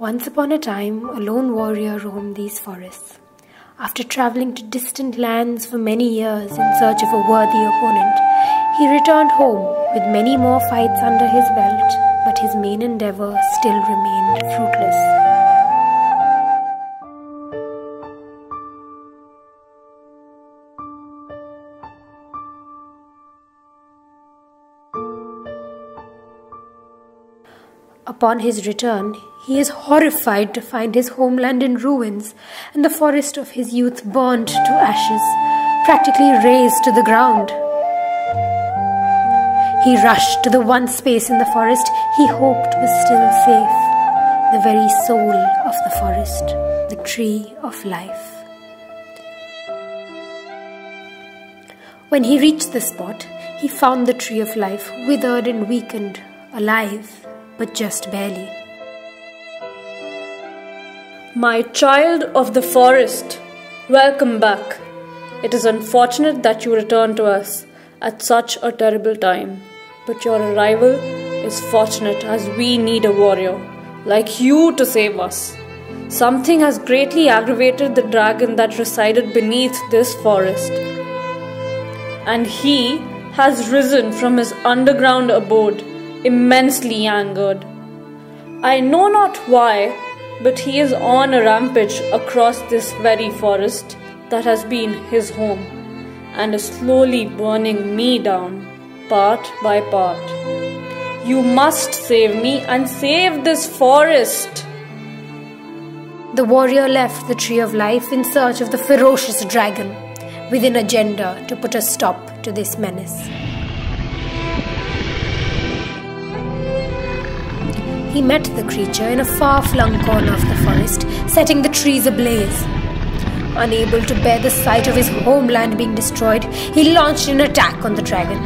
Once upon a time, a lone warrior roamed these forests. After traveling to distant lands for many years in search of a worthy opponent, he returned home with many more fights under his belt, but his main endeavor still remained fruitless. Upon his return, he is horrified to find his homeland in ruins and the forest of his youth burned to ashes, practically razed to the ground. He rushed to the one space in the forest he hoped was still safe, the very soul of the forest, the tree of life. When he reached the spot, he found the tree of life withered and weakened, alive, but just barely. My child of the forest, welcome back. It is unfortunate that you returned to us at such a terrible time, but your arrival is fortunate as we need a warrior like you to save us. Something has greatly aggravated the dragon that resided beneath this forest, and he has risen from his underground abode, immensely angered. I know not why, but he is on a rampage across this very forest that has been his home, and is slowly burning me down, part by part. You must save me and save this forest. The warrior left the Tree of Life in search of the ferocious dragon, with an agenda to put a stop to this menace. He met the creature in a far-flung corner of the forest, setting the trees ablaze. Unable to bear the sight of his homeland being destroyed, he launched an attack on the dragon.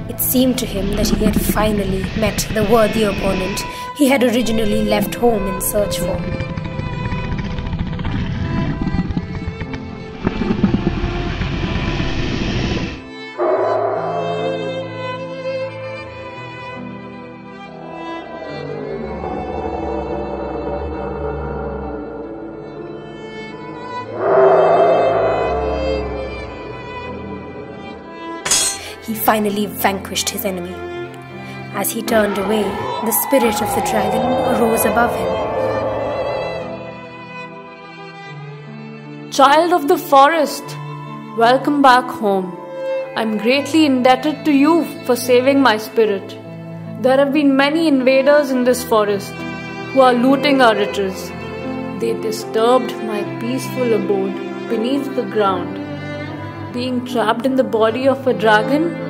It seemed to him that he had finally met the worthy opponent he had originally left home in search for. He finally vanquished his enemy. As he turned away, the spirit of the dragon arose above him. Child of the forest, welcome back home. I'm greatly indebted to you for saving my spirit. There have been many invaders in this forest who are looting our riches. They disturbed my peaceful abode beneath the ground. Being trapped in the body of a dragon,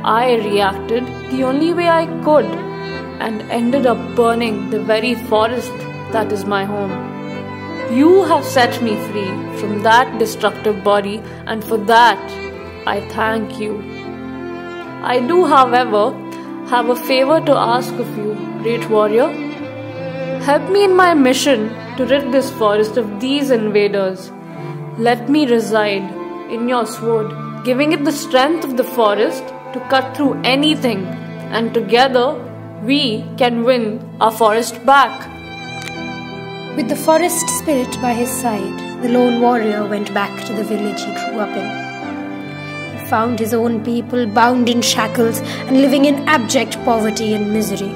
I reacted the only way I could and ended up burning the very forest that is my home. You have set me free from that destructive body, and for that I thank you. I do, however, have a favor to ask of you, great warrior. Help me in my mission to rid this forest of these invaders. Let me reside in your sword, giving it the strength of the forest to cut through anything, and together we can win our forest back. With the forest spirit by his side, the lone warrior went back to the village he grew up in. He found his own people bound in shackles and living in abject poverty and misery.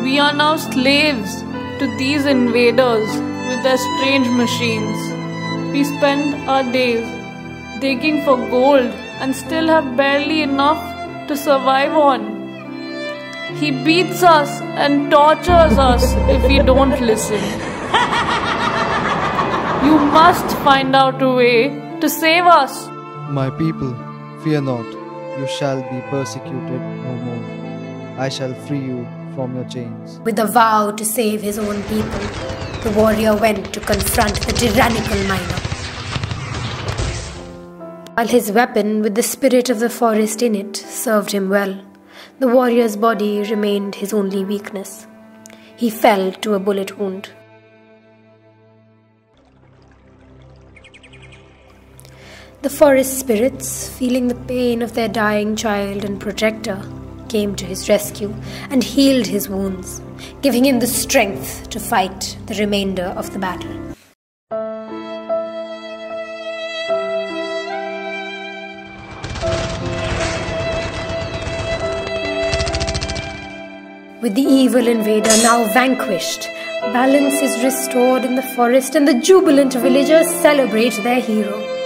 We are now slaves to these invaders with their strange machines. We spend our days digging for gold and still have barely enough to survive on. He beats us and tortures us if we don't listen. You must find out a way to save us. My people, fear not. You shall be persecuted no more. I shall free you from your chains. With a vow to save his own people, the warrior went to confront the tyrannical miner. While his weapon, with the spirit of the forest in it, served him well, the warrior's body remained his only weakness. He fell to a bullet wound. The forest spirits, feeling the pain of their dying child and protector, came to his rescue and healed his wounds, giving him the strength to fight the remainder of the battle. With the evil invader now vanquished, balance is restored in the forest and the jubilant villagers celebrate their hero.